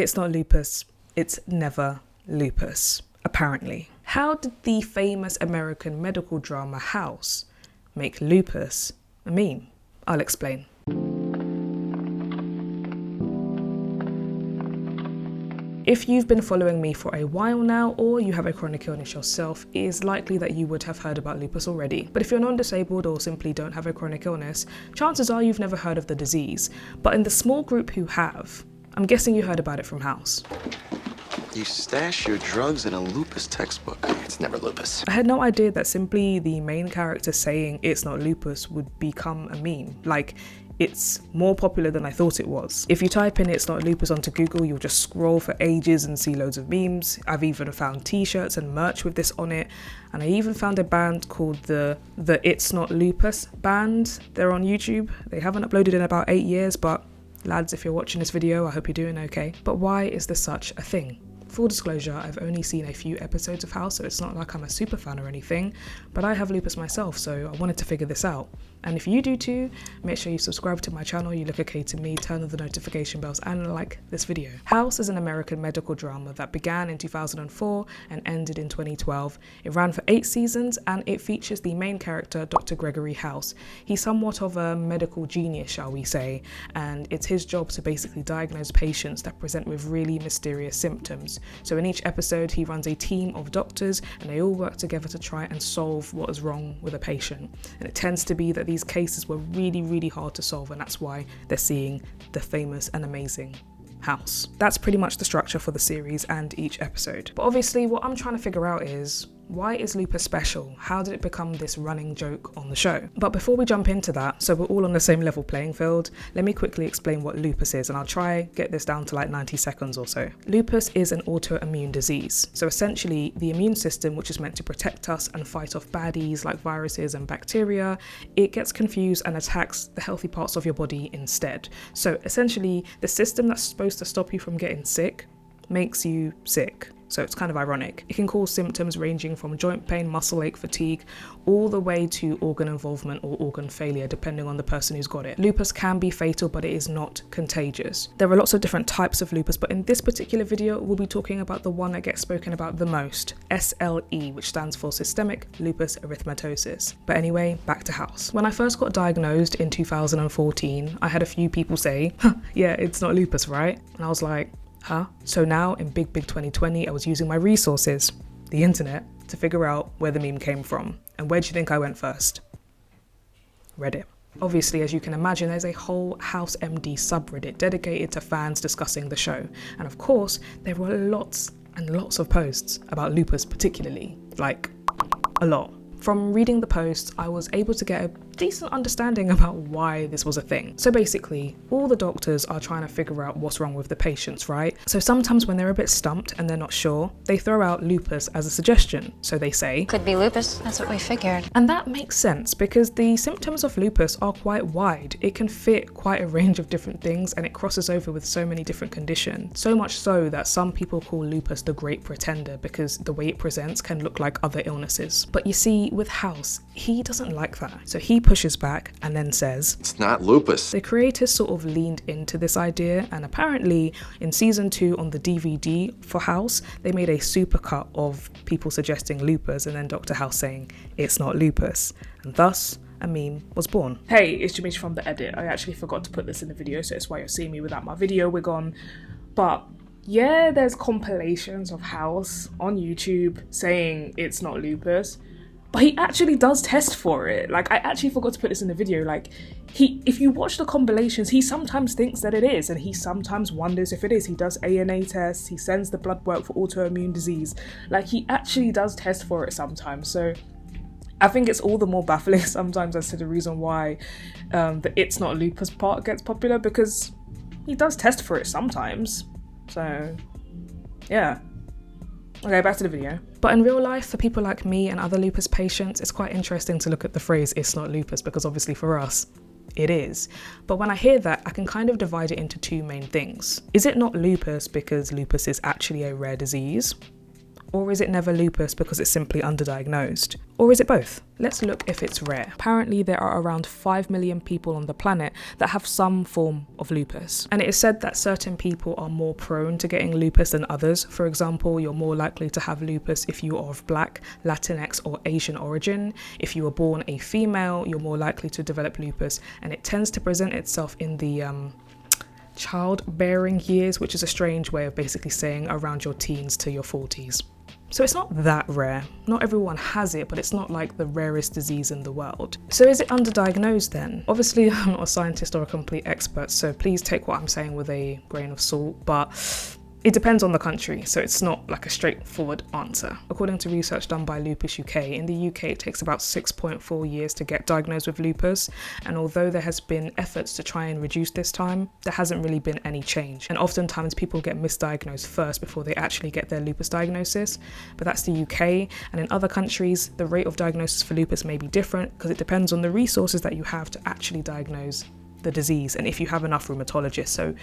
it's not lupus, it's never lupus, apparently. How did the famous American medical drama House make lupus a meme? I'll explain. If you've been following me for a while now, or you have a chronic illness yourself, it is likely that you would have heard about lupus already. But if you're non-disabled or simply don't have a chronic illness, chances are you've never heard of the disease. But in the small group who have, I'm guessing you heard about it from House. You stash your drugs in a lupus textbook. It's never lupus. I had no idea that simply the main character saying it's not lupus would become a meme. Like, it's more popular than I thought it was. If you type in "it's not lupus" onto Google, you'll just scroll for ages and see loads of memes. I've even found t-shirts and merch with this on it. And I even found a band called the It's Not Lupus band. They're on YouTube. They haven't uploaded in about 8 years, but lads, if you're watching this video, I hope you're doing okay. But why is this such a thing? Full disclosure, I've only seen a few episodes of House, so it's not like I'm a super fan or anything, but I have lupus myself, so I wanted to figure this out. And if you do too, make sure you subscribe to my channel, you look okay to me, turn on the notification bells, and like this video. House is an American medical drama that began in 2004 and ended in 2012. It ran for 8 seasons, and it features the main character, Dr. Gregory House. He's somewhat of a medical genius, shall we say, and it's his job to basically diagnose patients that present with really mysterious symptoms. So in each episode, he runs a team of doctors, and they all work together to try and solve what is wrong with a patient. And it tends to be that these cases were really, really hard to solve, and that's why they're seeing the famous and amazing House. That's pretty much the structure for the series and each episode. But obviously what I'm trying to figure out is, why is lupus special? How did it become this running joke on the show? But before we jump into that, so we're all on the same level playing field, let me quickly explain what lupus is, and I'll try get this down to like 90 seconds or so. Lupus is an autoimmune disease. So essentially, the immune system, which is meant to protect us and fight off baddies like viruses and bacteria, it gets confused and attacks the healthy parts of your body instead. So essentially, the system that's supposed to stop you from getting sick makes you sick. So it's kind of ironic. It can cause symptoms ranging from joint pain, muscle ache, fatigue, all the way to organ involvement or organ failure, depending on the person who's got it. Lupus can be fatal, but it is not contagious. There are lots of different types of lupus, but in this particular video, we'll be talking about the one that gets spoken about the most, SLE, which stands for Systemic Lupus Erythematosus. But anyway, back to House. When I first got diagnosed in 2014, I had a few people say, yeah, it's not lupus, right? And I was like, huh? So now in big 2020, I was using my resources, the internet, to figure out where the meme came from. And where do you think I went first? Reddit. Obviously, as you can imagine, there's a whole House MD subreddit dedicated to fans discussing the show. And of course, there were lots and lots of posts about lupus particularly, like a lot. From reading the posts, I was able to get a decent understanding about why this was a thing. So basically, all the doctors are trying to figure out what's wrong with the patients, right? So sometimes when they're a bit stumped and they're not sure, they throw out lupus as a suggestion. So they say, could be lupus, that's what we figured. And that makes sense because the symptoms of lupus are quite wide. It can fit quite a range of different things and it crosses over with so many different conditions. So much so that some people call lupus the great pretender because the way it presents can look like other illnesses. But you see, with House, he doesn't like that. So he pushes back and then says, it's not lupus. The creators sort of leaned into this idea, and apparently in season 2 on the DVD for House, they made a supercut of people suggesting lupus and then Dr. House saying it's not lupus, and thus a meme was born. Hey, it's Jamish from The Edit. I actually forgot to put this in the video, so it's why you're seeing me without my video wig on. But yeah, there's compilations of House on YouTube saying it's not lupus. But he actually does test for it. Like, I actually forgot to put this in the video. Like, if you watch the compilations, he sometimes thinks that it is, and he sometimes wonders if it is. He does ANA tests, he sends the blood work for autoimmune disease. Like, he actually does test for it sometimes. So I think it's all the more baffling sometimes as to the reason why the it's not lupus part gets popular, because he does test for it sometimes. So, yeah. Okay, back to the video. But in real life, for people like me and other lupus patients, it's quite interesting to look at the phrase "it's not lupus" because obviously for us, it is. But when I hear that, I can kind of divide it into 2 main things. Is it not lupus because lupus is actually a rare disease? Or is it never lupus because it's simply underdiagnosed? Or is it both? Let's look if it's rare. Apparently there are around 5 million people on the planet that have some form of lupus. And it is said that certain people are more prone to getting lupus than others. For example, you're more likely to have lupus if you are of Black, Latinx or Asian origin. If you were born a female, you're more likely to develop lupus, and it tends to present itself in the childbearing years, which is a strange way of basically saying around your teens to your 40s. So it's not that rare. Not everyone has it, but it's not like the rarest disease in the world. So is it underdiagnosed then? Obviously, I'm not a scientist or a complete expert, so please take what I'm saying with a grain of salt, but it depends on the country, so it's not like a straightforward answer. According to research done by Lupus UK, in the UK it takes about 6.4 years to get diagnosed with lupus, and although there has been efforts to try and reduce this time, there hasn't really been any change. And oftentimes people get misdiagnosed first before they actually get their lupus diagnosis, but that's the UK, and in other countries the rate of diagnosis for lupus may be different because it depends on the resources that you have to actually diagnose the disease and if you have enough rheumatologists. So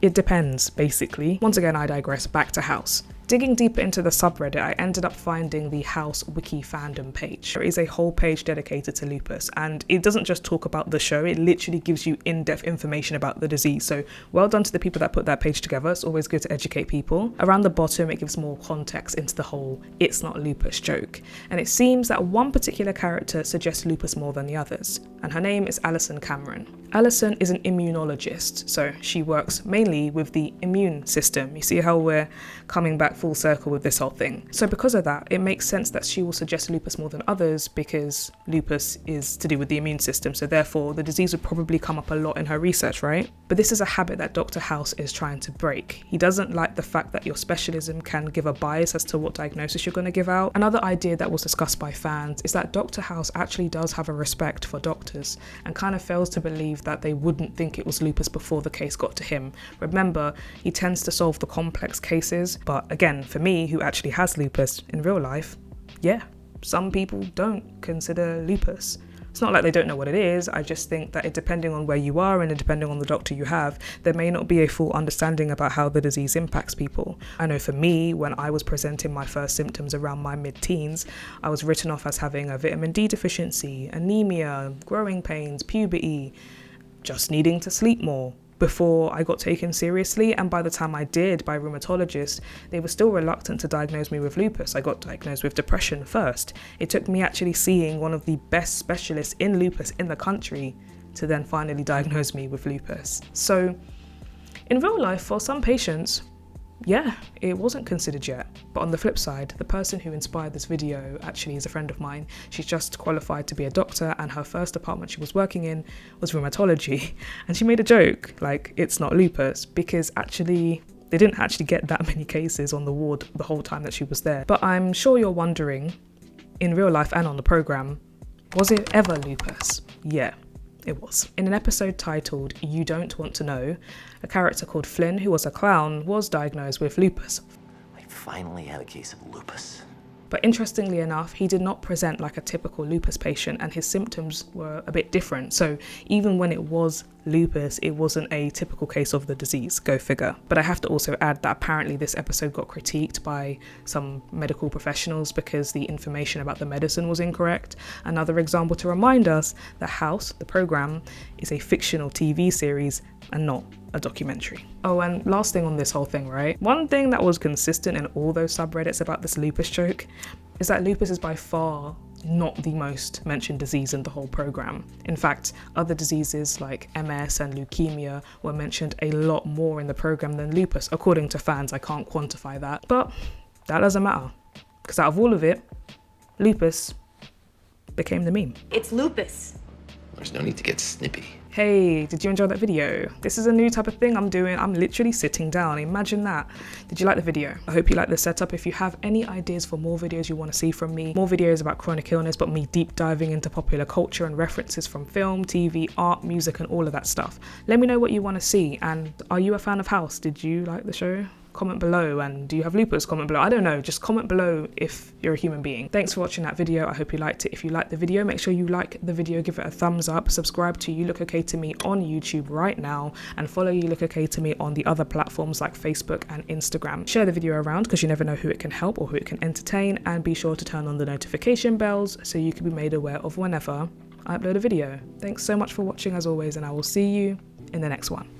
it depends, basically. Once again, I digress, back to House. Digging deeper into the subreddit, I ended up finding the House Wiki fandom page. There is a whole page dedicated to lupus, and it doesn't just talk about the show, it literally gives you in-depth information about the disease. So well done to the people that put that page together. It's always good to educate people. Around the bottom, it gives more context into the whole "it's not lupus" joke. And it seems that one particular character suggests lupus more than the others, and her name is Alison Cameron. Alison is an immunologist, so she works mainly with the immune system. You see how we're coming back full circle with this whole thing. So because of that, it makes sense that she will suggest lupus more than others because lupus is to do with the immune system, so therefore the disease would probably come up a lot in her research, right? But this is a habit that Dr. House is trying to break. He doesn't like the fact that your specialism can give a bias as to what diagnosis you're going to give out. Another idea that was discussed by fans is that Dr. House actually does have a respect for doctors and kind of fails to believe that they wouldn't think it was lupus before the case got to him. Remember, he tends to solve the complex cases, but again, for me, who actually has lupus in real life, yeah, some people don't consider lupus. It's not like they don't know what it is, I just think that depending on where you are and depending on the doctor you have, there may not be a full understanding about how the disease impacts people. I know for me, when I was presenting my first symptoms around my mid-teens, I was written off as having a vitamin D deficiency, anemia, growing pains, puberty, just needing to sleep more, before I got taken seriously. And by the time I did by rheumatologists, they were still reluctant to diagnose me with lupus. I got diagnosed with depression first. It took me actually seeing one of the best specialists in lupus in the country to then finally diagnose me with lupus. So in real life, for some patients, yeah, it wasn't considered yet. But on the flip side, the person who inspired this video actually is a friend of mine. She's just qualified to be a doctor, and her first department she was working in was rheumatology. And she made a joke, like, it's not lupus, because actually they didn't actually get that many cases on the ward the whole time that she was there. But I'm sure you're wondering, in real life and on the program, was it ever lupus? Yeah. It was. In an episode titled You Don't Want to Know, a character called Flynn, who was a clown, was diagnosed with lupus. I finally have a case of lupus. But interestingly enough, he did not present like a typical lupus patient, and his symptoms were a bit different. So even when it was lupus, it wasn't a typical case of the disease, go figure. But I have to also add that apparently this episode got critiqued by some medical professionals because the information about the medicine was incorrect. Another example to remind us that House, the program, is a fictional TV series and not a documentary. Oh, and last thing on this whole thing, right? One thing that was consistent in all those subreddits about this lupus joke is that lupus is by far not the most mentioned disease in the whole program. In fact, other diseases like MS and leukemia were mentioned a lot more in the program than lupus, according to fans. I can't quantify that, but that doesn't matter, because out of all of it, lupus became the meme. It's lupus. There's no need to get snippy. Hey, did you enjoy that video? This is a new type of thing I'm doing. I'm literally sitting down. Imagine that. Did you like the video? I hope you like the setup. If you have any ideas for more videos you want to see from me, more videos about chronic illness, but me deep diving into popular culture and references from film, TV, art, music, and all of that stuff, let me know what you want to see. And are you a fan of House? Did you like the show? comment below. And do you have lupus? Comment below. I don't know, just comment below if you're a human being. Thanks for watching that video. I hope you liked it. If you liked the video, make sure you like the video, give it a thumbs up, subscribe to You Look Okay to Me on YouTube right now, and follow You Look Okay to Me on the other platforms like Facebook and Instagram. Share the video around because you never know who it can help or who it can entertain, and be sure to turn on the notification bells so you can be made aware of whenever I upload a video. Thanks so much for watching as always, and I will see you in the next one.